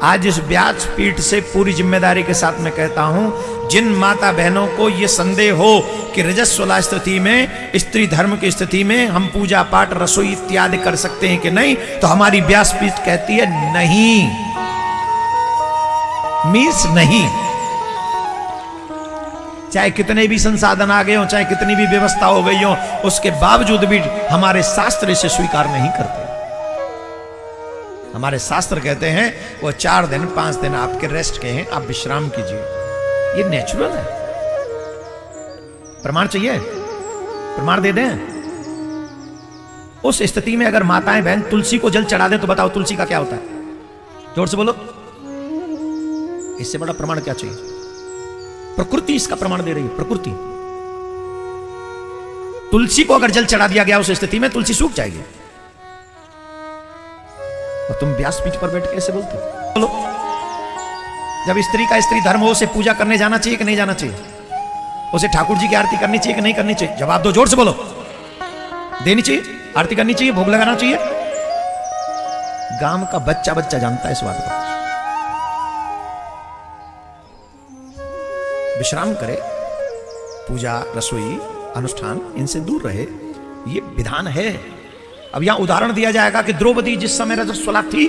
आज इस व्यास पीठ से पूरी जिम्मेदारी के साथ मैं कहता हूं, जिन माता बहनों को यह संदेह हो कि रजस्वला स्थिति में, स्त्री धर्म की स्थिति में हम पूजा पाठ रसोई इत्यादि कर सकते हैं कि नहीं, तो हमारी व्यास पीठ कहती है नहीं, मीन्स नहीं। चाहे कितने भी संसाधन आ गए हो, चाहे कितनी भी व्यवस्था हो गई हो, उसके बावजूद भी हमारे शास्त्र इसे स्वीकार नहीं करते। हमारे शास्त्र कहते हैं वो 4 दिन 5 दिन आपके रेस्ट के हैं, आप विश्राम कीजिए, ये नेचुरल है। प्रमाण चाहिए? प्रमाण दे दें। उस स्थिति में अगर माताएं बहन तुलसी को जल चढ़ा दें तो बताओ तुलसी का क्या होता है? जोर से बोलो। इससे बड़ा प्रमाण क्या चाहिए? प्रकृति इसका प्रमाण दे रही है। प्रकृति, तुलसी को अगर जल चढ़ा दिया गया उस स्थिति में, तुलसी सूख जाएगी। और तुम व्यासपीठ पर बैठ के ऐसे बोलते हो? बोलो। जब स्त्री का स्त्री धर्म हो, उसे पूजा करने जाना चाहिए कि नहीं जाना चाहिए? उसे ठाकुर जी की आरती करनी चाहिए कि नहीं करनी चाहिए? जवाब दो, जोर से बोलो। देनी चाहिए, आरती करनी चाहिए, भोग लगाना चाहिए। गांव का बच्चा बच्चा जानता है इस बात को। विश्राम करे, पूजा रसोई अनुष्ठान इनसे दूर रहे, ये विधान है। अब यहां उदाहरण दिया जाएगा कि द्रौपदी जिस समय रजस्वला थी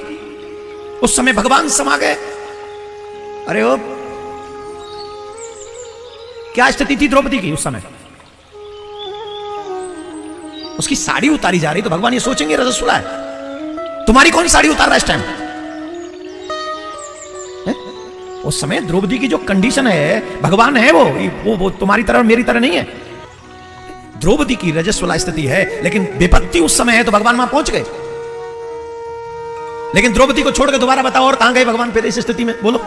उस समय भगवान समा गए। अरे ओ, क्या स्थिति थी द्रौपदी की उस समय? उसकी साड़ी उतारी जा रही, तो भगवान ये सोचेंगे रजस्वला है, तुम्हारी कौन साड़ी उतार रहा है इस टाइम? उस समय द्रौपदी की जो कंडीशन है, भगवान है वो तुम्हारी तरह मेरी तरह नहीं है। द्रौपदी की रजस्वला स्थिति है, लेकिन विपत्ति उस समय है तो भगवान वहां पहुंच गए। लेकिन द्रौपदी को छोड़ के दोबारा बताओ और कहां गए भगवान फिर इस स्थिति में? बोलो।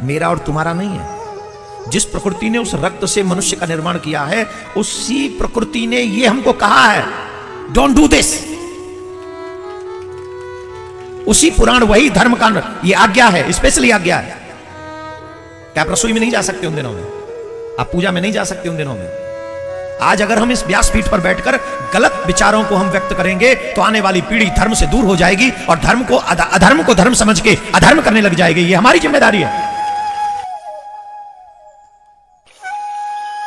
मेरा और तुम्हारा नहीं है। जिस प्रकृति ने उस रक्त से मनुष्य का निर्माण किया है, उसी प्रकृति ने ये हमको कहा है, डोंट डू दिस। उसी पुराण वही धर्म का ये आज्ञा है, स्पेशली आज्ञा है। क्या आप रसोई में नहीं जा सकते उन दिनों में? आप पूजा में नहीं जा सकते उन दिनों में? आज अगर हम इस व्यासपीठ पर बैठकर गलत विचारों को हम व्यक्त करेंगे तो आने वाली पीढ़ी धर्म से दूर हो जाएगी और धर्म को अधर्म समझ के अधर्म करने लग जाएगी। ये हमारी जिम्मेदारी है।